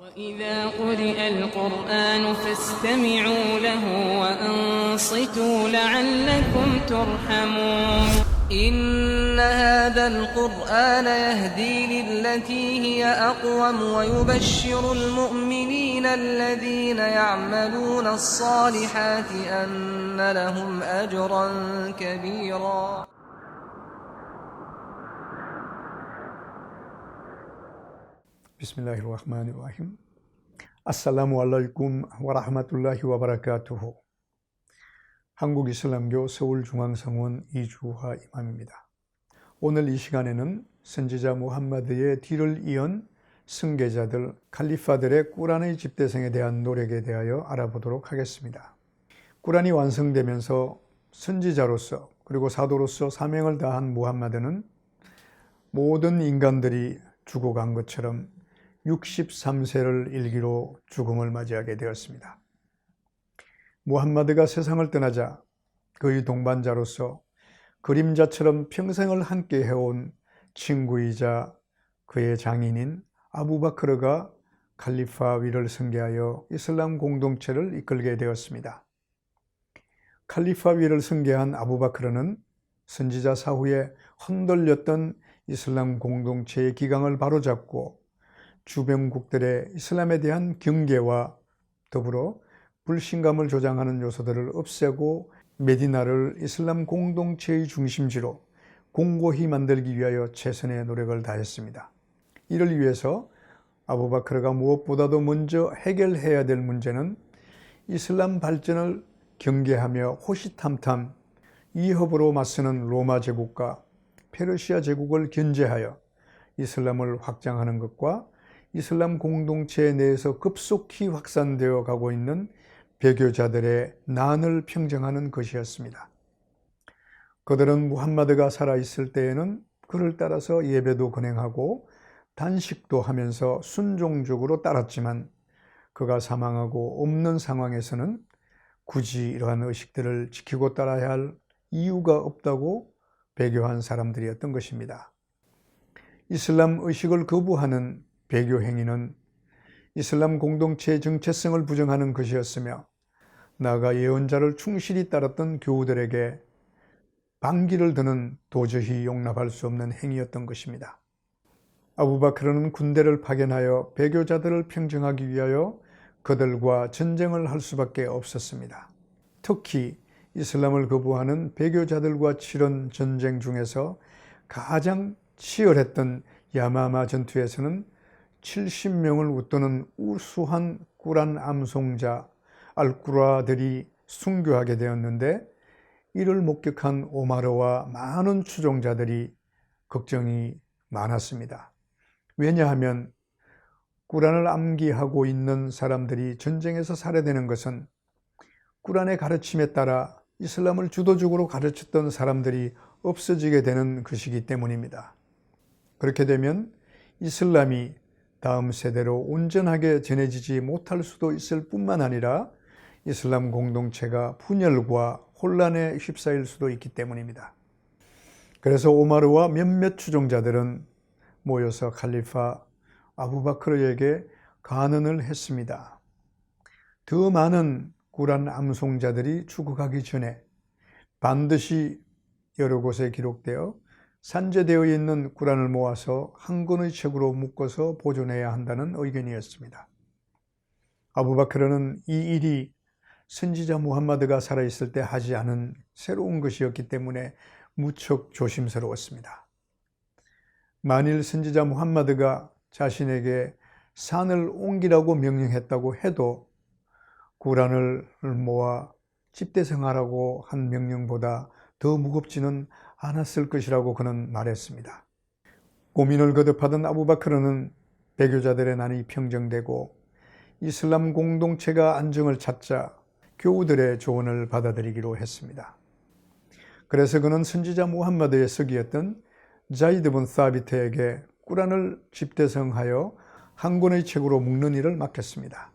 وإذا قرئ القرآن فاستمعوا له وأنصتوا لعلكم ترحمون إن هذا القرآن يهدي للتي هي أقوم ويبشر المؤمنين الذين يعملون الصالحات أن لهم أجرا كبيرا. 비스밀라히르rah마니르라힘. 아살라무 알라이쿰 와라흐마툴라히 와바라카투후. 한국이슬람교 서울중앙성원 이주화 이맘입니다. 오늘 이 시간에는 선지자 무함마드의 뒤를 이은 승계자들, 칼리파들의 꾸란의 집대성에 대한 노력에 대하여 알아보도록 하겠습니다. 꾸란이 완성되면서 선지자로서 그리고 사도로서 사명을 다한 무함마드는 모든 인간들이 죽어간 것처럼 63세를 일기로 죽음을 맞이하게 되었습니다. 무함마드가 세상을 떠나자 그의 동반자로서 그림자처럼 평생을 함께 해온 친구이자 그의 장인인 아부바크르가 칼리파 위를 승계하여 이슬람 공동체를 이끌게 되었습니다. 칼리파 위를 승계한 아부바크르는 선지자 사후에 흔들렸던 이슬람 공동체의 기강을 바로잡고 주변국들의 이슬람에 대한 경계와 더불어 불신감을 조장하는 요소들을 없애고 메디나를 이슬람 공동체의 중심지로 공고히 만들기 위하여 최선의 노력을 다했습니다. 이를 위해서 아부바크르가 무엇보다도 먼저 해결해야 될 문제는 이슬람 발전을 경계하며 호시탐탐 위협으로 맞서는 로마 제국과 페르시아 제국을 견제하여 이슬람을 확장하는 것과 이슬람 공동체 내에서 급속히 확산되어 가고 있는 배교자들의 난을 평정하는 것이었습니다. 그들은 무함마드가 살아있을 때에는 그를 따라서 예배도 건행하고 단식도 하면서 순종적으로 따랐지만 그가 사망하고 없는 상황에서는 굳이 이러한 의식들을 지키고 따라야 할 이유가 없다고 배교한 사람들이었던 것입니다. 이슬람 의식을 거부하는 배교 행위는 이슬람 공동체의 정체성을 부정하는 것이었으며 나아가 예언자를 충실히 따랐던 교우들에게 반기를 드는 도저히 용납할 수 없는 행위였던 것입니다. 아부바크르는 군대를 파견하여 배교자들을 평정하기 위하여 그들과 전쟁을 할 수밖에 없었습니다. 특히 이슬람을 거부하는 배교자들과 치른 전쟁 중에서 가장 치열했던 야마마 전투에서는 70명을 웃도는 우수한 꾸란 암송자 알꾸라들이 순교하게 되었는데 이를 목격한 오마르와 많은 추종자들이 걱정이 많았습니다. 왜냐하면 꾸란을 암기하고 있는 사람들이 전쟁에서 살해되는 것은 꾸란의 가르침에 따라 이슬람을 주도적으로 가르쳤던 사람들이 없어지게 되는 것이기 때문입니다. 그렇게 되면 이슬람이 다음 세대로 온전하게 전해지지 못할 수도 있을 뿐만 아니라 이슬람 공동체가 분열과 혼란에 휩싸일 수도 있기 때문입니다. 그래서 오마르와 몇몇 추종자들은 모여서 칼리파 아부바크르에게 간언을 했습니다. 더 많은 꾸란 암송자들이 죽어가기 전에 반드시 여러 곳에 기록되어 산재되어 있는 꾸란을 모아서 한 권의 책으로 묶어서 보존해야 한다는 의견이었습니다. 아부바크르는 이 일이 선지자 무함마드가 살아있을 때 하지 않은 새로운 것이었기 때문에 무척 조심스러웠습니다. 만일 선지자 무함마드가 자신에게 산을 옮기라고 명령했다고 해도 꾸란을 모아 집대성하라고 한 명령보다 더 무겁지는 않았을 것이라고 그는 말했습니다. 고민을 거듭하던 아부바크르는 배교자들의 난이 평정되고 이슬람 공동체가 안정을 찾자 교우들의 조언을 받아들이기로 했습니다. 그래서 그는 선지자 무함마드의 서기였던 자이드 분 사비트에게 꾸란을 집대성하여 한 권의 책으로 묶는 일을 맡겼습니다.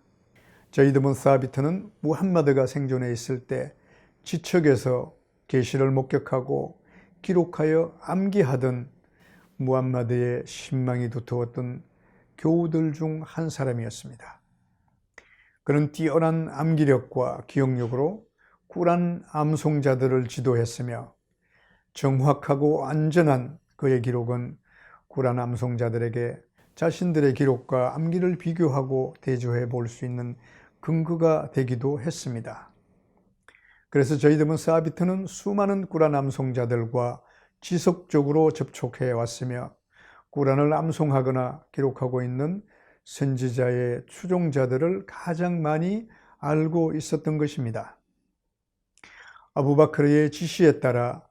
자이드 분 사비트는 무함마드가 생존해 있을 때 지척에서 계시를 목격하고 기록하여 암기하던 무함마드의 신망이 두터웠던 교우들 중 한 사람이었습니다. 그는 뛰어난 암기력과 기억력으로 꾸란 암송자들을 지도했으며 정확하고 안전한 그의 기록은 꾸란 암송자들에게 자신들의 기록과 암기를 비교하고 대조해 볼 수 있는 근거가 되기도 했습니다. 그래서 저희 드문 사비트는 수많은 꾸란 암송자들과 지속적으로 접촉해 왔으며 꾸란을 암송하거나 기록하고 있는 선지자의 추종자들을 가장 많이 알고 있었던 것입니다. 아부바크르의 지시에 따라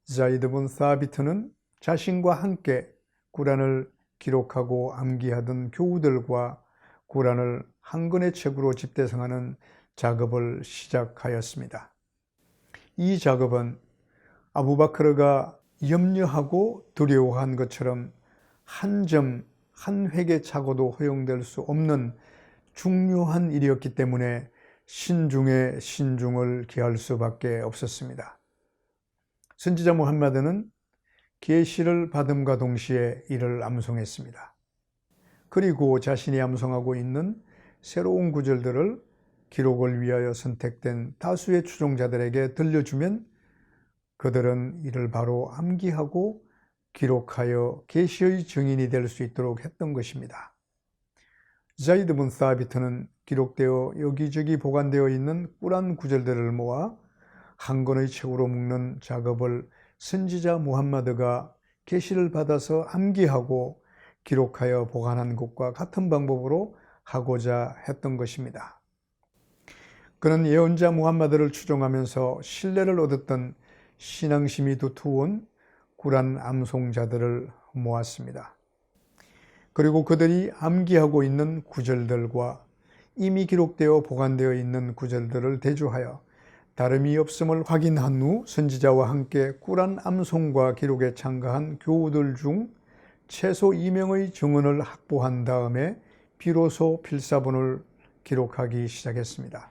자이드 분 사비트는 자신과 함께 꾸란을 기록하고 암기하던 교우들과 꾸란을 한 권의 책으로 집대성하는 작업을 시작하였습니다. 이 작업은 아부바크르가 염려하고 두려워한 것처럼 한 점, 한 획의 착오도 허용될 수 없는 중요한 일이었기 때문에 신중에 신중을 기할 수밖에 없었습니다. 선지자 무함마드는 계시를 받음과 동시에 이를 암송했습니다. 그리고 자신이 암송하고 있는 새로운 구절들을 기록을 위하여 선택된 다수의 추종자들에게 들려주면 그들은 이를 바로 암기하고 기록하여 계시의 증인이 될 수 있도록 했던 것입니다. 자이드 분 사비트는 기록되어 여기저기 보관되어 있는 꾸란 구절들을 모아 한 권의 책으로 묶는 작업을 선지자 무함마드가 계시를 받아서 암기하고 기록하여 보관한 것과 같은 방법으로 하고자 했던 것입니다. 그는 예언자 무함마드를 추종하면서 신뢰를 얻었던 신앙심이 두터운 꾸란 암송자들을 모았습니다. 그리고 그들이 암기하고 있는 구절들과 이미 기록되어 보관되어 있는 구절들을 대조하여 다름이 없음을 확인한 후 선지자와 함께 꾸란 암송과 기록에 참가한 교우들 중 최소 2명의 증언을 확보한 다음에 비로소 필사본을 기록하기 시작했습니다.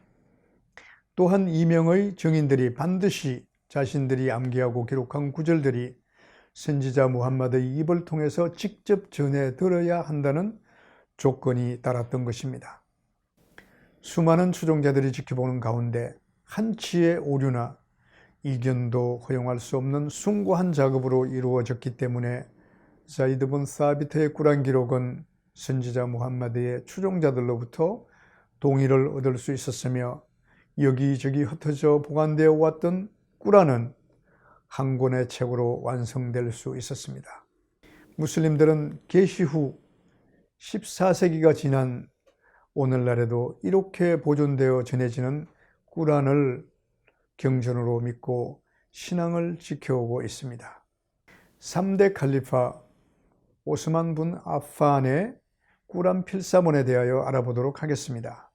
또한 2명의 증인들이 반드시 자신들이 암기하고 기록한 구절들이 선지자 무함마드의 입을 통해서 직접 전해 들어야 한다는 조건이 따랐던 것입니다. 수많은 추종자들이 지켜보는 가운데 한치의 오류나 이견도 허용할 수 없는 숭고한 작업으로 이루어졌기 때문에 자이드 분 사비트의 꾸란 기록은 선지자 무함마드의 추종자들로부터 동의를 얻을 수 있었으며 여기저기 흩어져 보관되어 왔던 꾸란은 한 권의 책으로 완성될 수 있었습니다. 무슬림들은 계시 후 14세기가 지난 오늘날에도 이렇게 보존되어 전해지는 꾸란을 경전으로 믿고 신앙을 지켜오고 있습니다. 3대 칼리파 오스만 분 아판의 꾸란 필사본에 대하여 알아보도록 하겠습니다.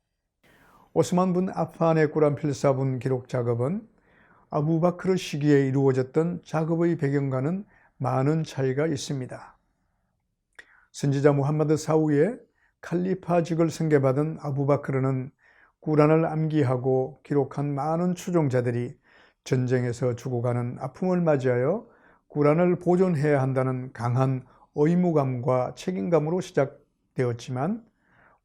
오스만 분 아판의 꾸란 필사본 기록 작업은 아부바크르 시기에 이루어졌던 작업의 배경과는 많은 차이가 있습니다. 선지자 무함마드 사후에 칼리파직을 승계받은 아부바크르는 꾸란을 암기하고 기록한 많은 추종자들이 전쟁에서 죽어가는 아픔을 맞이하여 꾸란을 보존해야 한다는 강한 의무감과 책임감으로 시작되었지만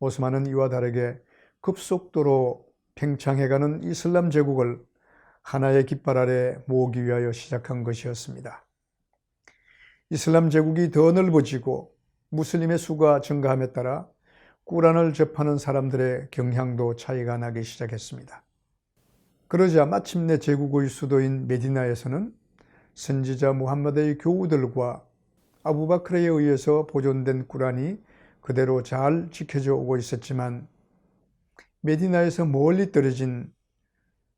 오스만은 이와 다르게 급속도로 팽창해가는 이슬람 제국을 하나의 깃발 아래 모으기 위하여 시작한 것이었습니다. 이슬람 제국이 더 넓어지고 무슬림의 수가 증가함에 따라 꾸란을 접하는 사람들의 경향도 차이가 나기 시작했습니다. 그러자 마침내 제국의 수도인 메디나에서는 선지자 무함마드의 교우들과 아부바크르에 의해서 보존된 꾸란이 그대로 잘 지켜져 오고 있었지만 메디나에서 멀리 떨어진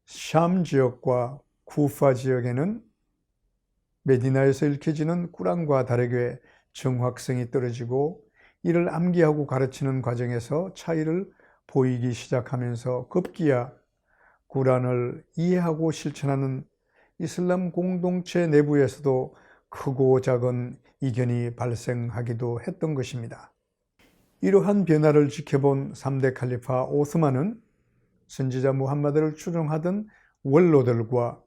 샴 지역과 쿠파 지역에는 메디나에서 읽혀지는 꾸란과 다르게 정확성이 떨어지고 이를 암기하고 가르치는 과정에서 차이를 보이기 시작하면서 급기야 꾸란을 이해하고 실천하는 이슬람 공동체 내부에서도 크고 작은 이견이 발생하기도 했던 것입니다. 이러한 변화를 지켜본 3대 칼리파 오스만은 선지자 무함마드를 추종하던 원로들과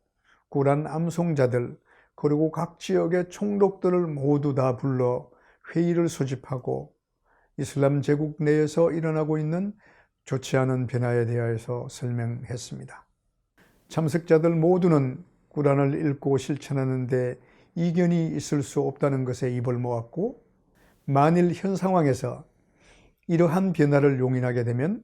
꾸란 암송자들 그리고 각 지역의 총독들을 모두 다 불러 회의를 소집하고 이슬람 제국 내에서 일어나고 있는 좋지 않은 변화에 대하여서 설명했습니다. 참석자들 모두는 꾸란을 읽고 실천하는 데 이견이 있을 수 없다는 것에 입을 모았고, 만일 현 상황에서 이러한 변화를 용인하게 되면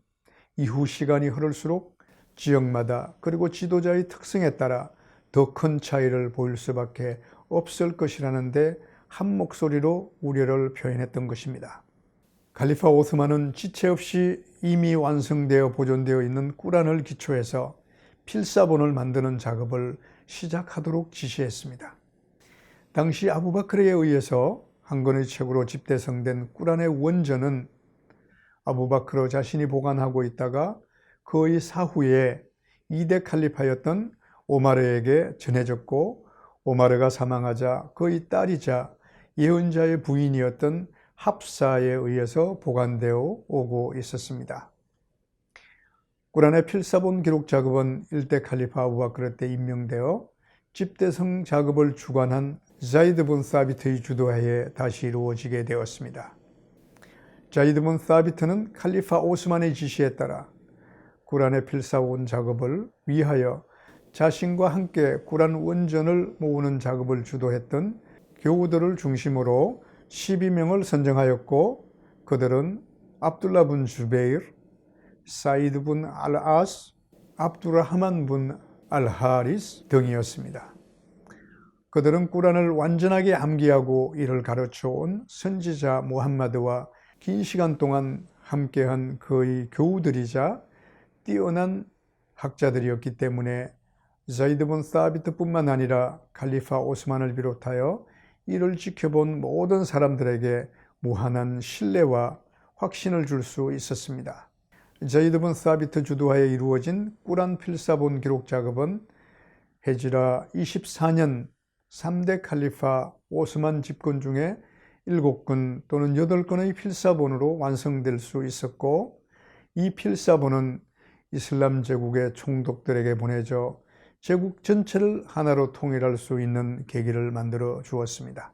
이후 시간이 흐를수록 지역마다 그리고 지도자의 특성에 따라 더 큰 차이를 보일 수밖에 없을 것이라는 데 한 목소리로 우려를 표현했던 것입니다. 칼리파 오스만은 지체 없이 이미 완성되어 보존되어 있는 꾸란을 기초해서 필사본을 만드는 작업을 시작하도록 지시했습니다. 당시 아부바크르에 의해서 한 권의 책으로 집대성된 꾸란의 원전은 아부바크르 자신이 보관하고 있다가 그의 사후에 2대 칼리파였던 오마르에게 전해졌고, 오마르가 사망하자 그의 딸이자 예언자의 부인이었던 합사에 의해서 보관되어 오고 있었습니다. 꾸란의 필사본 기록 작업은 1대 칼리파 아부바크르 때 임명되어 집대성 작업을 주관한 자이드 분 사비트의 주도하에 다시 이루어지게 되었습니다. 자이드 분 사비트는 칼리파 오스만의 지시에 따라 꾸란의 필사본 작업을 위하여 자신과 함께 꾸란 원전을 모으는 작업을 주도했던 교우들을 중심으로 12명을 선정하였고, 그들은 압둘라 분 주베이르, 사이드 분 알-아스, 압두라하만 분 알-하리스 등이었습니다. 그들은 꾸란을 완전하게 암기하고 이를 가르쳐온 선지자 무함마드와 긴 시간 동안 함께한 그의 교우들이자 뛰어난 학자들이었기 때문에 자이드 분 사비트뿐만 아니라 칼리파 오스만을 비롯하여 이를 지켜본 모든 사람들에게 무한한 신뢰와 확신을 줄 수 있었습니다. 자이드 분 사비트 주도하에 이루어진 꾸란 필사본 기록 작업은 헤지라 24년 3대 칼리파 오스만 집권 중에 7권 또는 8권의 필사본으로 완성될 수 있었고, 이 필사본은 이슬람 제국의 총독들에게 보내져 제국 전체를 하나로 통일할 수 있는 계기를 만들어 주었습니다.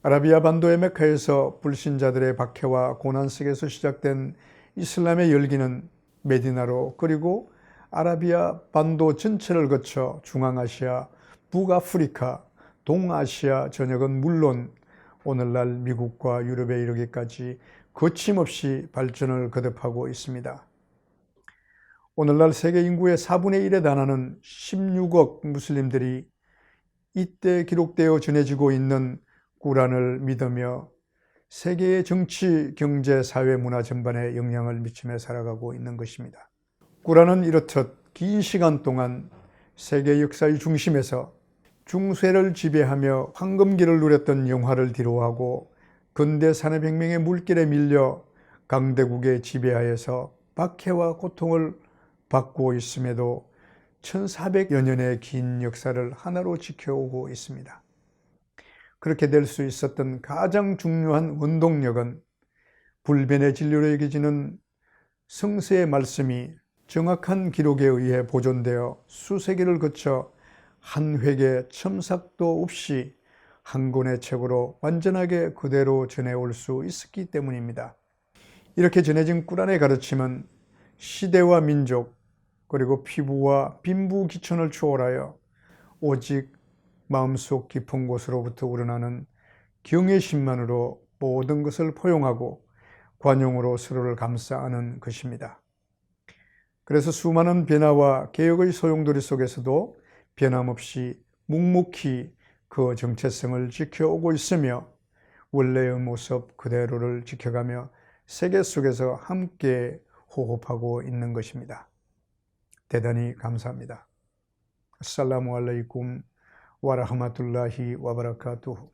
아라비아 반도의 메카에서 불신자들의 박해와 고난 속에서 시작된 이슬람의 열기는 메디나로, 그리고 아라비아 반도 전체를 거쳐 중앙아시아, 북아프리카, 동아시아 전역은 물론 오늘날 미국과 유럽에 이르기까지 거침없이 발전을 거듭하고 있습니다. 오늘날 세계 인구의 4분의 1에 달하는 16억 무슬림들이 이때 기록되어 전해지고 있는 꾸란을 믿으며 세계의 정치, 경제, 사회, 문화 전반에 영향을 미치며 살아가고 있는 것입니다. 꾸란은 이렇듯 긴 시간 동안 세계 역사의 중심에서 중세를 지배하며 황금기를 누렸던 영화를 뒤로하고 근대 산업혁명의 물길에 밀려 강대국의 지배하에서 박해와 고통을 받고 있음에도 1400여 년의 긴 역사를 하나로 지켜오고 있습니다. 그렇게 될 수 있었던 가장 중요한 원동력은 불변의 진리로 여겨지는 성서의 말씀이 정확한 기록에 의해 보존되어 수세기를 거쳐 한 획의 첨삭도 없이 한 권의 책으로 완전하게 그대로 전해올 수 있었기 때문입니다. 이렇게 전해진 꾸란의 가르침은 시대와 민족, 그리고 피부와 빈부 기천을 초월하여 오직 마음속 깊은 곳으로부터 우러나는 경외심만으로 모든 것을 포용하고 관용으로 서로를 감싸 안은 것입니다. 그래서 수많은 변화와 개혁의 소용돌이 속에서도 변함없이 묵묵히 그 정체성을 지켜오고 있으며 원래의 모습 그대로를 지켜가며 세계 속에서 함께 호흡하고 있는 것입니다. 대단히 감사합니다. 아살라무 알라이쿰 와라흐마툴라히 와바라카투후.